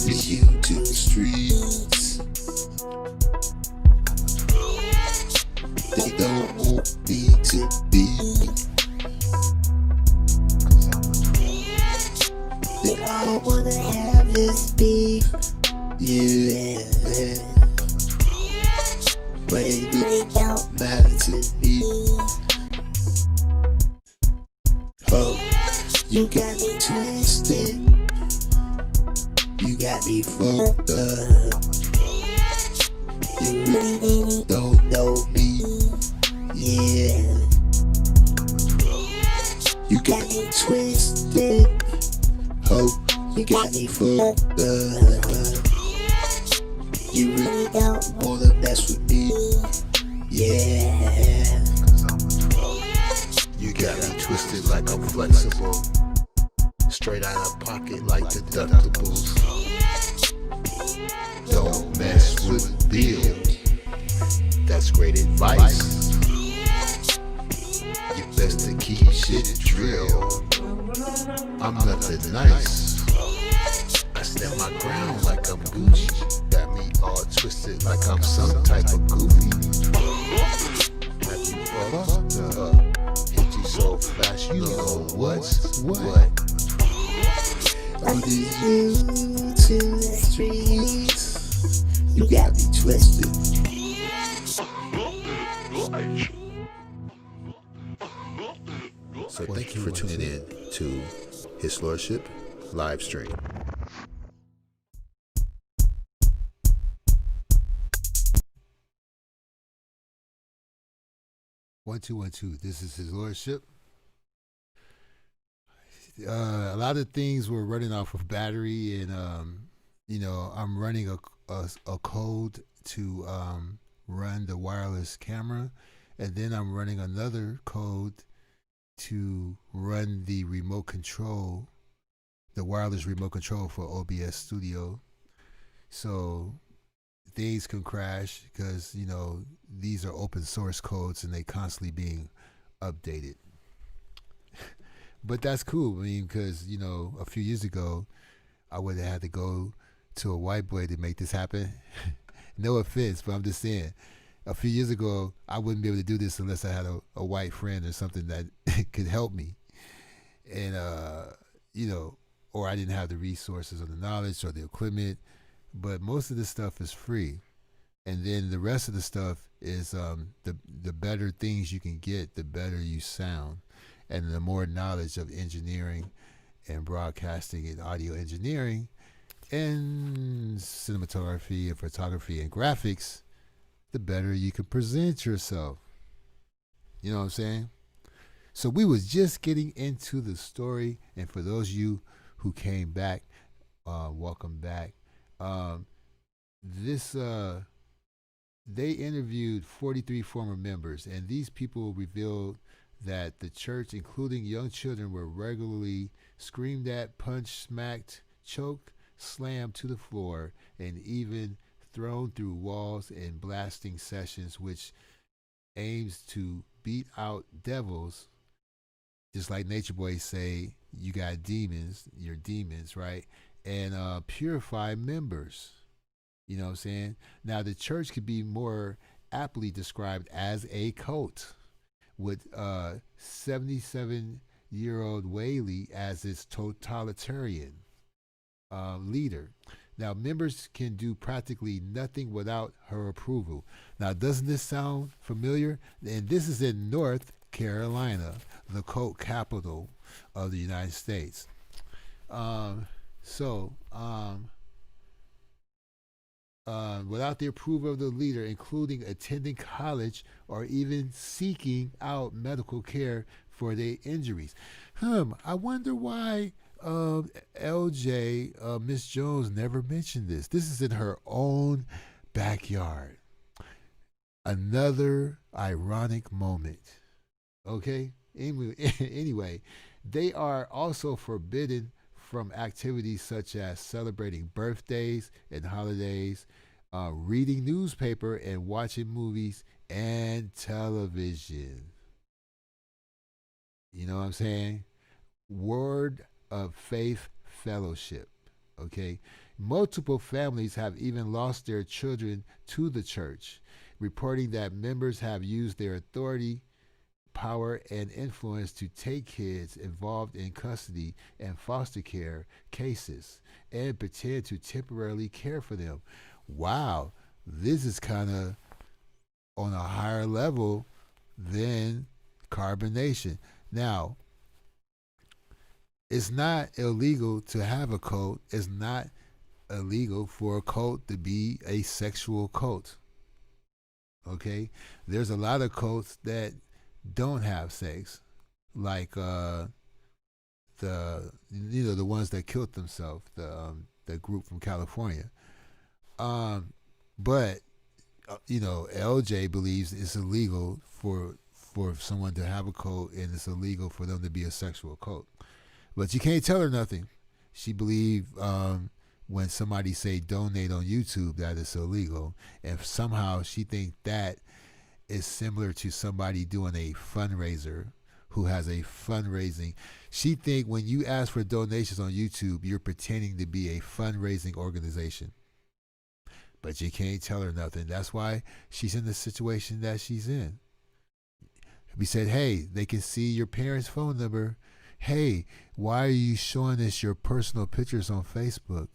you to the streets. They don't want me to be. They all wanna have this beef. Yeah, but it really don't matter to me. Oh, you got me twisted. You got me fucked up. You really don't know me. Yeah, you got me twisted. Oh, you got me fucked up. You really don't wanna mess with me. Yeah, You got me twisted like I'm flexible, straight out of pocket like deductibles. Don't mess with Bill, that's great advice. You best to keep shit drill. I'm nothing nice. I stand my ground like I'm Gucci. Got me all twisted like I'm some type of goofy. Have you fucked up? Hit you so fast you know what's what. under you to the streets. You got me twisted. So thank you for tuning in to His Lordship live stream. 1212. This is His Lordship. A lot of things were running off of battery, and I'm running a code to run the wireless camera, and then I'm running another code to run the remote control, the wireless remote control for OBS Studio. So things can crash because these are open source codes and they constantly being updated. But that's cool. I mean, because a few years ago, I would have had to go to a white boy to make this happen. No offense, but I'm just saying, a few years ago, I wouldn't be able to do this unless I had a white friend or something that could help me, and or I didn't have the resources or the knowledge or the equipment. But most of this stuff is free, and then the rest of the stuff is the better things you can get, the better you sound. And the more knowledge of engineering and broadcasting and audio engineering and cinematography and photography and graphics, the better you can present yourself. You know what I'm saying? So we was just getting into the story, and for those of you who came back, welcome back. They interviewed 43 former members, and these people revealed that the church, including young children, were regularly screamed at, punched, smacked, choked, slammed to the floor, and even thrown through walls in blasting sessions, which aims to beat out devils. Just like Nature Boy say, you got demons, you're demons, right? And purify members. You know what I'm saying? Now, the church could be more aptly described as a cult, with 77-year-old Whaley as its totalitarian leader. Now, members can do practically nothing without her approval. Now, doesn't this sound familiar? And this is in North Carolina, the cult capital of the United States. Without the approval of the leader, including attending college or even seeking out medical care for their injuries. I wonder why LJ, Miss Jones, never mentioned this. This is in her own backyard. Another ironic moment. Okay? Anyway, they are also forbidden from activities such as celebrating birthdays and holidays, reading newspaper, and watching movies and television. You know what I'm saying? Word of Faith Fellowship. Okay? Multiple families have even lost their children to the church, reporting that members have used their authority, power, and influence to take kids involved in custody and foster care cases and pretend to temporarily care for them. Wow, this is kind of on a higher level than carbonation. Now, it's not illegal to have a cult. It's not illegal for a cult to be a sexual cult. Okay? There's a lot of cults that don't have sex, like the ones that killed themselves, the group from California. But LJ believes it's illegal for someone to have a cult, and it's illegal for them to be a sexual cult. But you can't tell her nothing. She believe when somebody say donate on YouTube that it's illegal, and somehow she think that is similar to somebody doing a fundraiser who has a fundraising. She think when you ask for donations on YouTube, you're pretending to be a fundraising organization. But you can't tell her nothing. That's why she's in the situation that she's in. We said, hey, they can see your parents' phone number. Hey, why are you showing us your personal pictures on Facebook?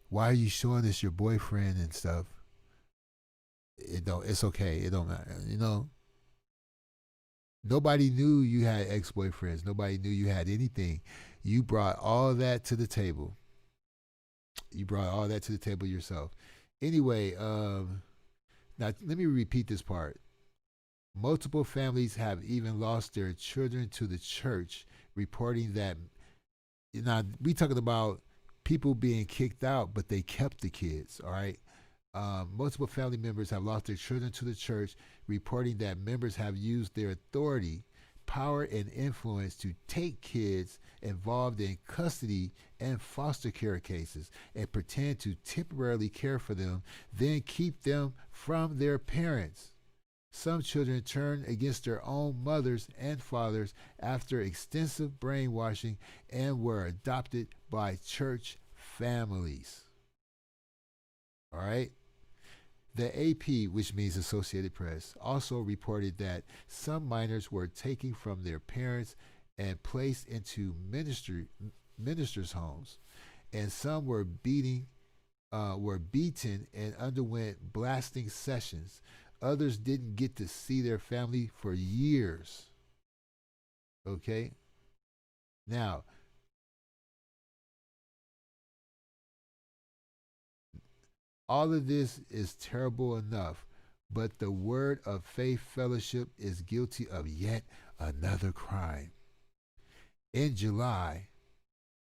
Why are you showing us your boyfriend and stuff? It's okay. It don't matter. Nobody knew you had ex-boyfriends. Nobody knew you had anything. You brought all that to the table. You brought all that to the table yourself. Anyway, now let me repeat this part. Multiple families have even lost their children to the church, reporting that. Now, we talking about people being kicked out, but they kept the kids, all right? Multiple family members have lost their children to the church, reporting that members have used their authority, power, and influence to take kids involved in custody and foster care cases and pretend to temporarily care for them, then keep them from their parents. Some children turn against their own mothers and fathers after extensive brainwashing and were adopted by church families. All right? The AP, which means Associated Press, also reported that some minors were taken from their parents and placed into ministers' homes, and some were beaten and underwent blasting sessions. Others didn't get to see their family for years. Okay? Now, all of this is terrible enough, but the Word of Faith Fellowship is guilty of yet another crime. In July,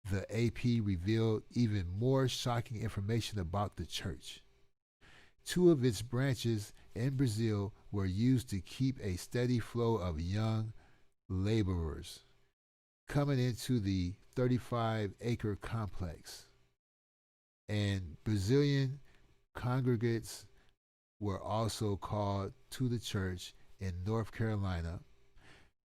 the AP revealed even more shocking information about the church. 2 of its branches in Brazil were used to keep a steady flow of young laborers coming into the 35-acre complex. And Brazilian congregants were also called to the church in North Carolina,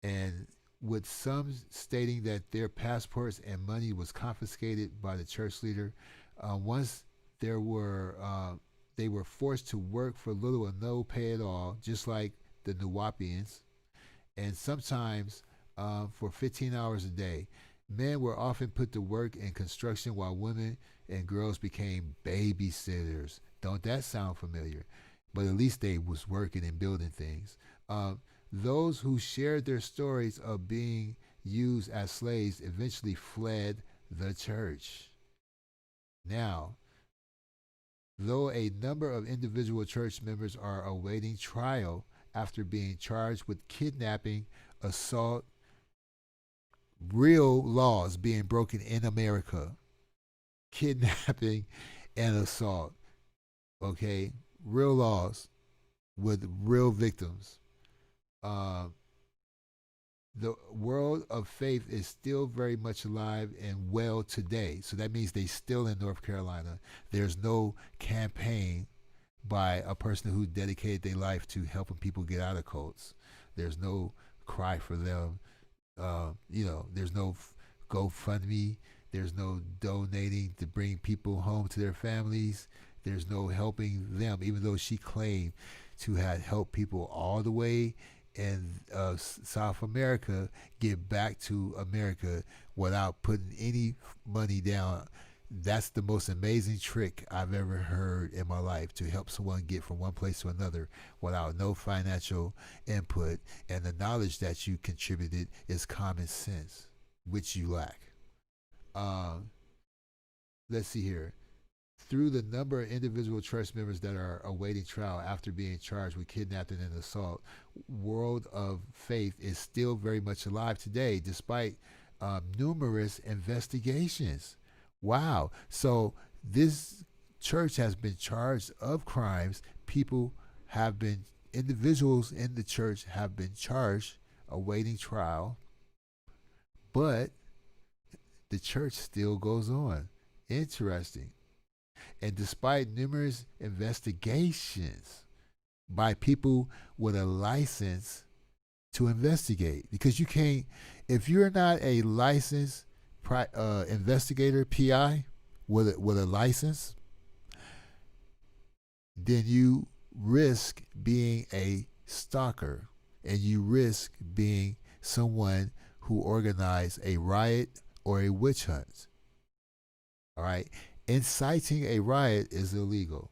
and with some stating that their passports and money was confiscated by the church leader. Once they were forced to work for little or no pay at all, just like the Nuwapians, and sometimes for 15 hours a day. Men were often put to work in construction while women and girls became babysitters. Don't that sound familiar? But at least they was working and building things. Those who shared their stories of being used as slaves eventually fled the church. Now, though a number of individual church members are awaiting trial after being charged with kidnapping, assault, real laws being broken in America, kidnapping and assault, okay? Real laws with real victims. The world of faith is still very much alive and well today. So that means they still in North Carolina. There's no campaign by a person who dedicated their life to helping people get out of cults. There's no cry for them. There's no GoFundMe. There's no donating to bring people home to their families. There's no helping them, even though she claimed to have helped people all the way in South America get back to America without putting any money down. That's the most amazing trick I've ever heard in my life, to help someone get from one place to another without no financial input. And the knowledge that you contributed is common sense, which you lack. Um, let's see here. Through the number of individual church members that are awaiting trial after being charged with kidnapping and assault, World of Faith is still very much alive today, despite numerous investigations. Wow. So this church has been charged of crimes. People have been, individuals in the church have been charged, awaiting trial, but the church still goes on. Interesting. And despite numerous investigations by people with a license to investigate, because you can't, if you're not a licensed investigator, PI, with a license, then you risk being a stalker, and you risk being someone who organized a riot or a witch hunt. All right. Inciting a riot is illegal.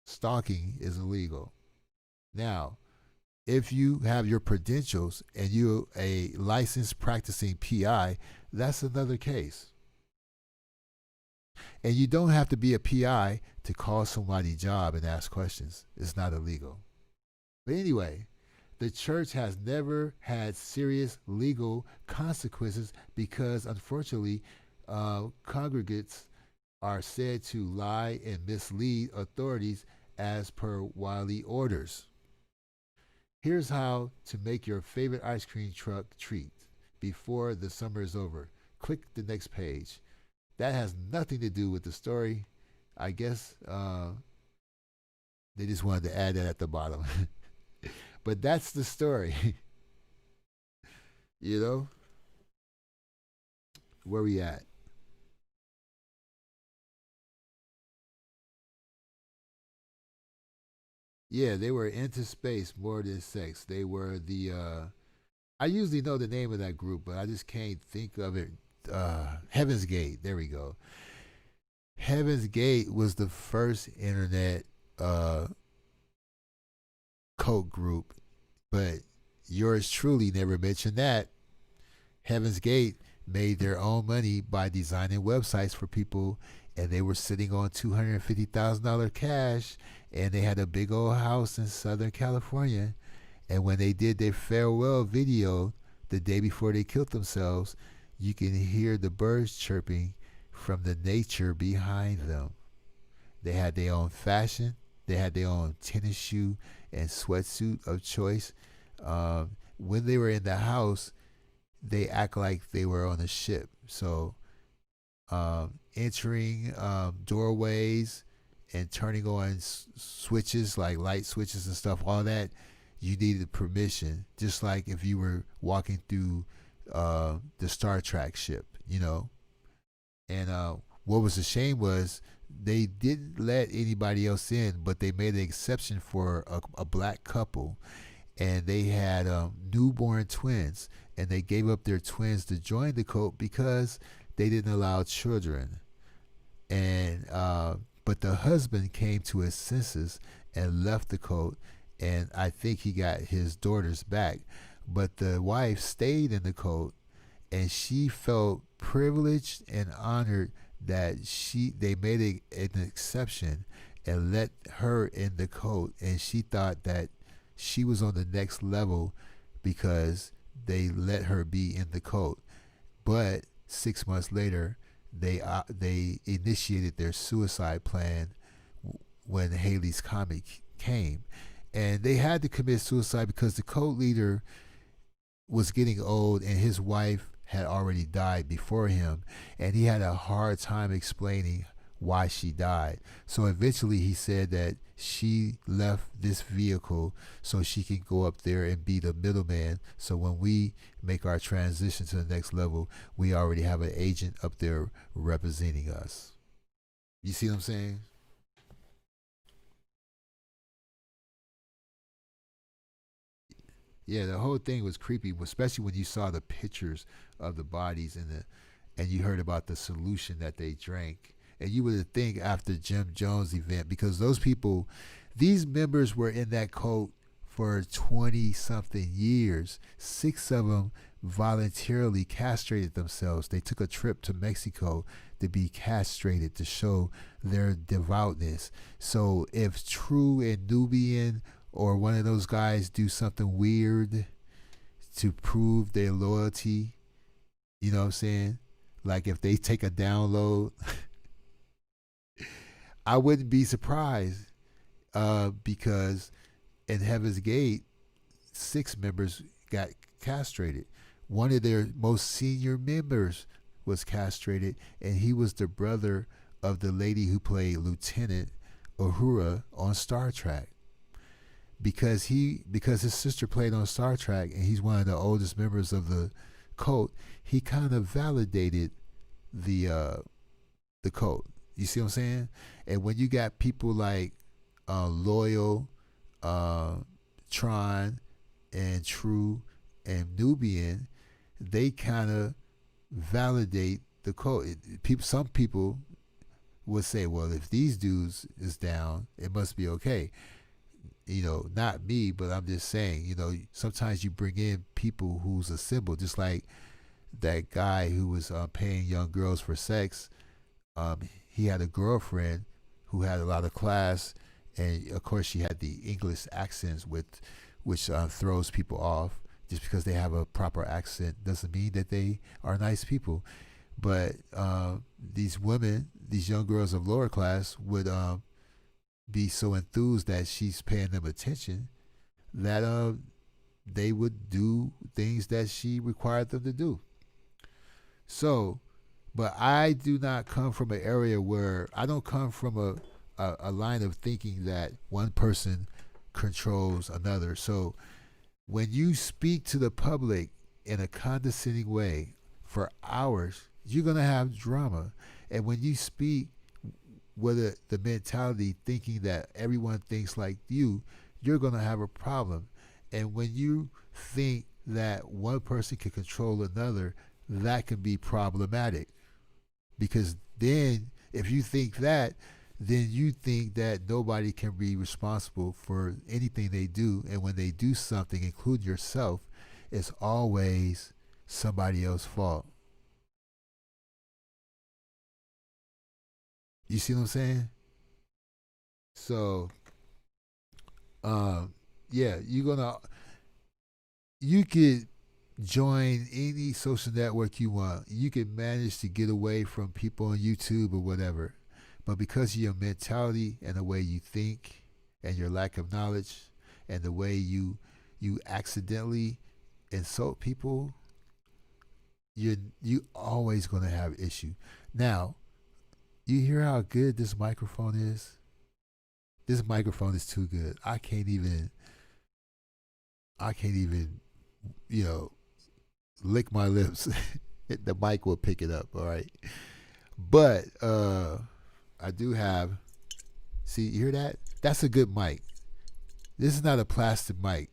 Stalking is illegal. Now, if you have your credentials and you're a licensed practicing PI, that's another case. And you don't have to be a PI to call somebody's job and ask questions. It's not illegal. But anyway, the church has never had serious legal consequences because, unfortunately, congregants are said to lie and mislead authorities as per Wiley orders. Here's how to make your favorite ice cream truck treat before the summer is over. Click the next page. That has nothing to do with the story. I guess they just wanted to add that at the bottom. But that's the story. You know? Where we at? Yeah, they were into space more than sex. They were the I usually know the name of that group, but I just can't think of it. Heaven's Gate. There we go. Heaven's Gate was the first internet cult group, but yours truly never mentioned that. Heaven's Gate made their own money by designing websites for people, and they were sitting on $250,000 cash, and they had a big old house in Southern California. And when they did their farewell video the day before they killed themselves, you can hear the birds chirping from the nature behind them. They had their own fashion. They had their own tennis shoe and sweatsuit of choice. When they were in the house, they act like they were on a ship. So entering doorways and turning on switches, like light switches and stuff, all that, you needed permission. Just like if you were walking through the Star Trek ship, you know. And what was a shame was they didn't let anybody else in, but they made an exception for a black couple, and they had newborn twins, and they gave up their twins to join the cult because they didn't allow children. And but the husband came to his senses and left the cult, and I think he got his daughters back. But the wife stayed in the cult, and she felt privileged and honored that they made an exception and let her in the cult, and she thought that she was on the next level because they let her be in the cult. But 6 months later, they initiated their suicide plan when Haley's Comet came, and they had to commit suicide because the cult leader was getting old, and his wife had already died before him, and he had a hard time explaining why she died. So eventually he said that she left this vehicle so she can go up there and be the middleman. So when we make our transition to the next level, we already have an agent up there representing us. You see what I'm saying? Yeah, the whole thing was creepy, especially when you saw the pictures of the bodies and you heard about the solution that they drank. And you would think after Jim Jones event, because those people, these members were in that cult for 20 something years. 6 of them voluntarily castrated themselves. They took a trip to Mexico to be castrated to show their devoutness. So if True and Nubian or one of those guys do something weird to prove their loyalty, you know what I'm saying? Like if they take a download, I wouldn't be surprised because in Heaven's Gate, 6 members got castrated. One of their most senior members was castrated, and he was the brother of the lady who played Lieutenant Uhura on Star Trek. Because his sister played on Star Trek, and he's one of the oldest members of the cult, he kind of validated the cult. You see what I'm saying? And when you got people like Loyal, Tron, and True, and Nubian, they kind of validate the cult. Some people would say, well, if these dudes is down, it must be okay. You know, not me, but I'm just saying, you know, sometimes you bring in people who's a symbol, just like that guy who was paying young girls for sex. He had a girlfriend who had a lot of class, and of course she had the English accents, which throws people off. Just because they have a proper accent doesn't mean that they are nice people. But these women, these young girls of lower class, would be so enthused that she's paying them attention that they would do things that she required them to do. So, but I do not come from an area where I don't come from a line of thinking that one person controls another. So when you speak to the public in a condescending way for hours, you're going to have drama. And when you speak with the mentality thinking that everyone thinks like you, you're going to have a problem. And when you think that one person can control another, that can be problematic. Because then if you think that, then you think that nobody can be responsible for anything they do. And when they do something, including yourself, it's always somebody else's fault. You see what I'm saying? So, yeah, you could join any social network you want. You could manage to get away from people on YouTube or whatever. But because of your mentality and the way you think and your lack of knowledge and the way you accidentally insult people, you always gonna have issue. Now, you hear how good this microphone is? This microphone is too good. I can't even, you know, lick my lips. The mic will pick it up, all right? But I do have, see, you hear that? That's a good mic. This is not a plastic mic.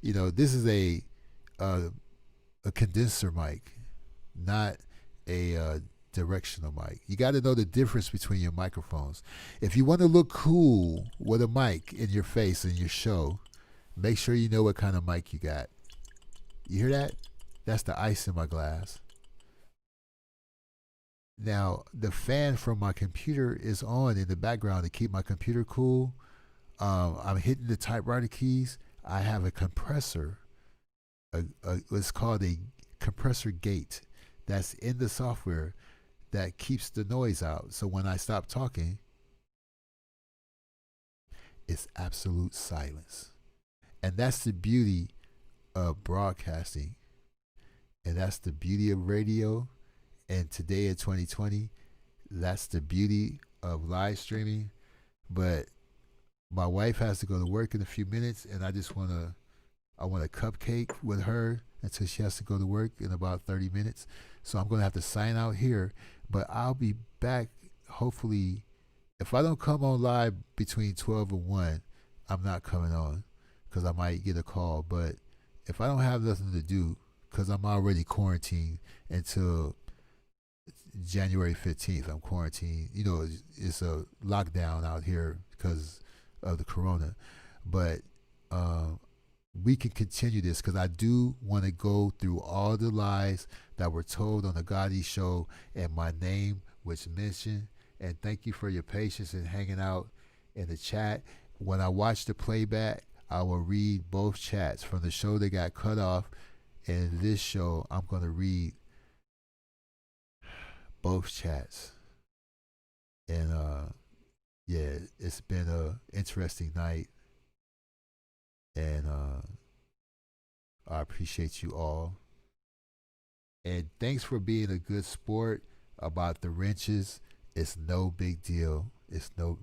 You know, this is a condenser mic, not a directional mic. You got to know the difference between your microphones. If you want to look cool with a mic in your face in your show, make sure you know what kind of mic you got. You hear that? That's the ice in my glass. Now, the fan from my computer is on in the background to keep my computer cool. I'm hitting the typewriter keys. I have a compressor. It's called a compressor gate that's in the software that keeps the noise out. So when I stop talking, it's absolute silence. And that's the beauty of broadcasting. And that's the beauty of radio. And today in 2020, that's the beauty of live streaming. But my wife has to go to work in a few minutes, and I want a cupcake with her until she has to go to work in about 30 minutes. So I'm going to have to sign out here, but I'll be back hopefully. If I don't come on live between 12 and 1, I'm not coming on because I might get a call. But if I don't have nothing to do, because I'm already quarantined until January 15th, I'm quarantined. You know, it's a lockdown out here because of the corona. But we can continue this because I do want to go through all the lies that were told on the Gotti show and my name was mentioned. And thank you for your patience and hanging out in the chat. When I watch the playback, I will read both chats from the show that got cut off and this show. I'm going to read both chats. And yeah, it's been a interesting night. And I appreciate you all. And thanks for being a good sport about the wrenches. It's no big deal.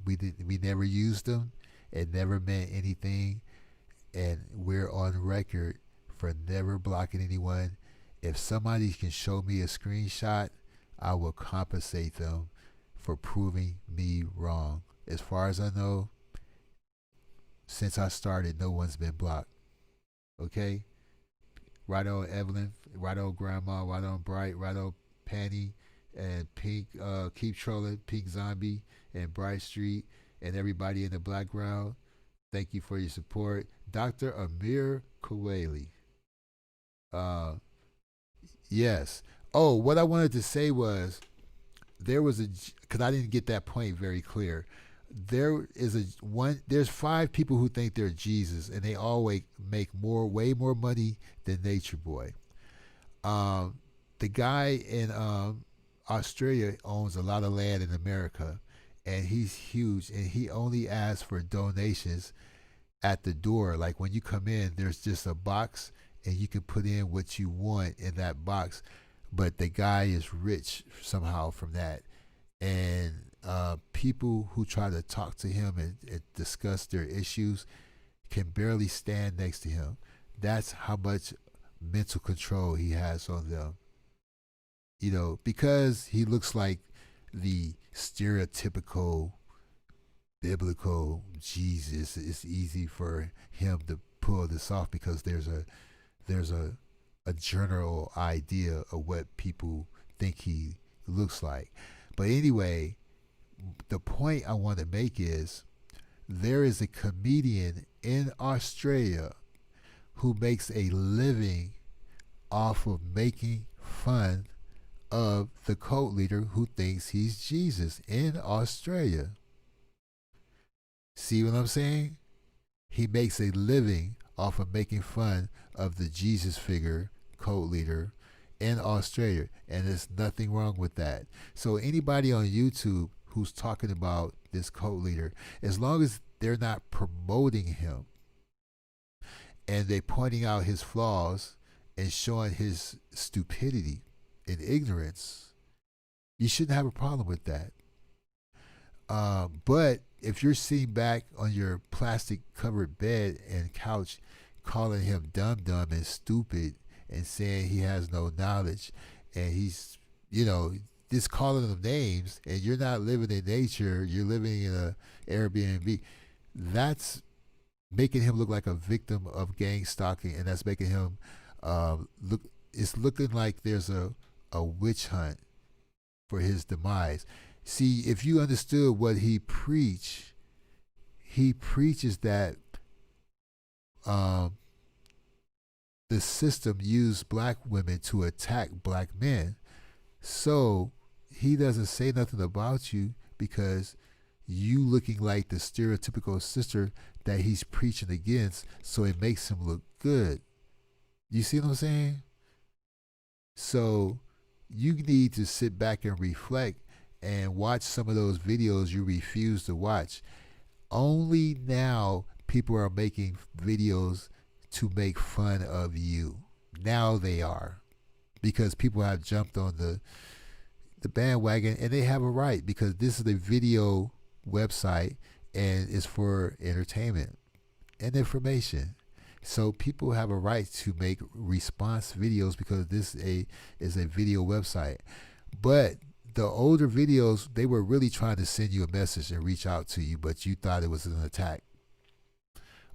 We never used them. It never meant anything. And we're on record for never blocking anyone. If somebody can show me a screenshot, I will compensate them for proving me wrong. As far as I know, since I started, no one's been blocked. Okay? Right on Evelyn, right on Grandma, right on Bright, right on Panny, and Pink, Keep Trolling, Pink Zombie, and Bright Street, and everybody in the background. Thank you for your support. Dr. Amir Kawali. Yes. Oh, what I wanted to say was because I didn't get that point very clear. There's 5 people who think they're Jesus, and they always make way more money than Nature Boy. The guy in Australia owns a lot of land in America, and he's huge, and he only asks for donations at the door. Like when you come in, there's just a box, and you can put in what you want in that box. But the guy is rich somehow from that. And people who try to talk to him and discuss their issues can barely stand next to him. That's how much mental control he has on them. You know, because he looks like the stereotypical biblical Jesus, it's easy for him to pull this off because there's a general idea of what people think he looks like. But anyway, the point I want to make is there is a comedian in Australia who makes a living off of making fun of the cult leader who thinks he's Jesus in Australia. See what I'm saying? He makes a living off of making fun of the Jesus figure cult leader in Australia, and there's nothing wrong with that. So anybody on YouTube who's talking about this cult leader, as long as they're not promoting him and they pointing out his flaws and showing his stupidity and ignorance, you shouldn't have a problem with that. But if you're sitting back on your plastic covered bed and couch calling him dumb and stupid and saying he has no knowledge and he's, just calling them names, and you're not living in nature, you're living in a Airbnb, that's making him look like a victim of gang stalking, and that's making him it's looking like there's a witch hunt for his demise. See, if you understood what he preaches that the system used black women to attack black men. So he doesn't say nothing about you because you looking like the stereotypical sister that he's preaching against, so it makes him look good. You see what I'm saying? So you need to sit back and reflect and watch some of those videos you refuse to watch. Only now people are making videos to make fun of you. Now they are. Because people have jumped on the bandwagon, and they have a right because this is a video website and it's for entertainment and information. So people have a right to make response videos because this is a video website. But the older videos, they were really trying to send you a message and reach out to you, but you thought it was an attack.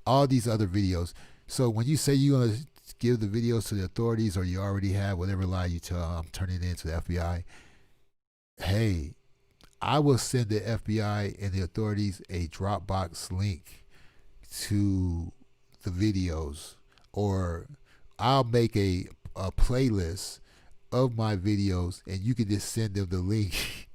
All these other videos. So when you say you're going to give the videos to the authorities, or you already have, whatever lie you tell, I'm turning it into the FBI. Hey, I will send the FBI and the authorities a Dropbox link to the videos, or I'll make a playlist of my videos and you can just send them the link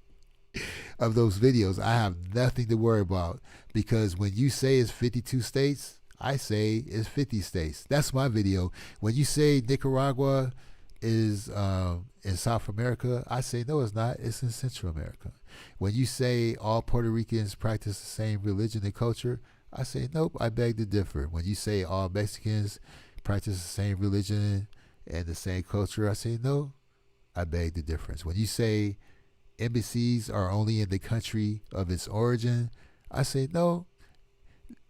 of those videos. I have nothing to worry about, because when you say it's 52 states, I say it's 50 states. That's my video. When you say Nicaragua is in South America, I say no, it's not. It's in Central America. When you say all Puerto Ricans practice the same religion and culture, I say nope, I beg to differ. When you say all Mexicans practice the same religion and the same culture, I say no, I beg the difference. When you say embassies are only in the country of its origin, I say no,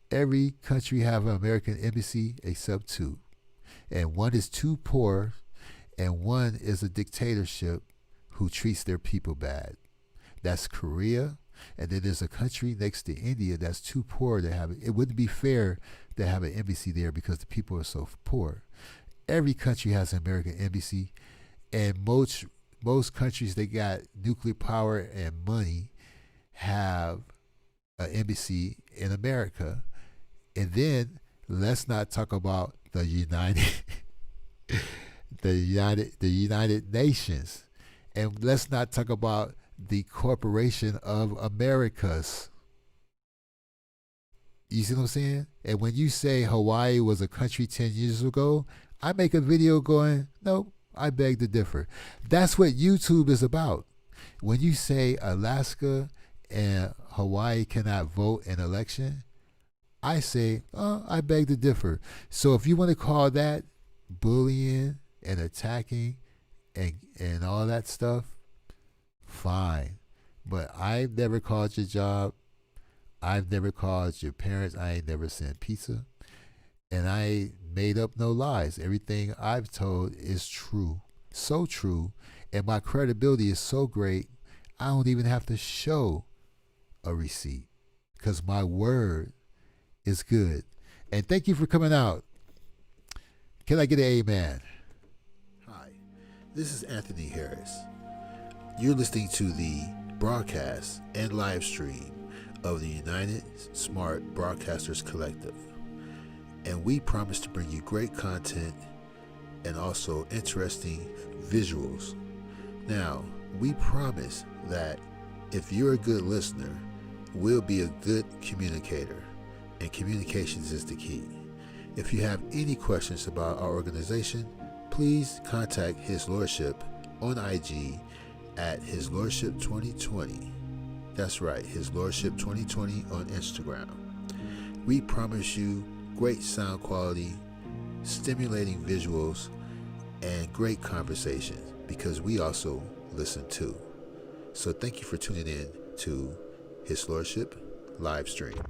every country have an American embassy except two. And one is too poor, and one is a dictatorship who treats their people bad. That's Korea. And then there's a country next to India that's too poor to have it. It wouldn't be fair to have an embassy there because the people are so poor. Every country has an American embassy, and most countries that got nuclear power and money have an embassy in America. And then let's not talk about the United Nations, and let's not talk about the Corporation of Americas. You see what I'm saying? And when you say Hawaii was a country 10 years ago, I make a video going, nope, I beg to differ. That's what YouTube is about. When you say Alaska and Hawaii cannot vote in election, I say, oh, I beg to differ. So if you want to call that bullying and attacking and all that stuff, fine. But I've never called your job. I've never called your parents. I ain't never sent pizza. And I ain't made up no lies. Everything I've told is true. So true. And my credibility is so great, I don't even have to show a receipt, because my word is good. And thank you for coming out. Can I get an amen? Hi, this is Anthony Harris. You're listening to the broadcast and live stream of the United Smart Broadcasters Collective. And we promise to bring you great content and also interesting visuals. Now, we promise that if you're a good listener, we'll be a good communicator. And communications is the key. If you have any questions about our organization, please contact His Lordship on IG at His Lordship 2020. That's right, His Lordship 2020 on Instagram. We promise you great sound quality, stimulating visuals, and great conversations, because we also listen too. So thank you for tuning in to His Lordship live stream.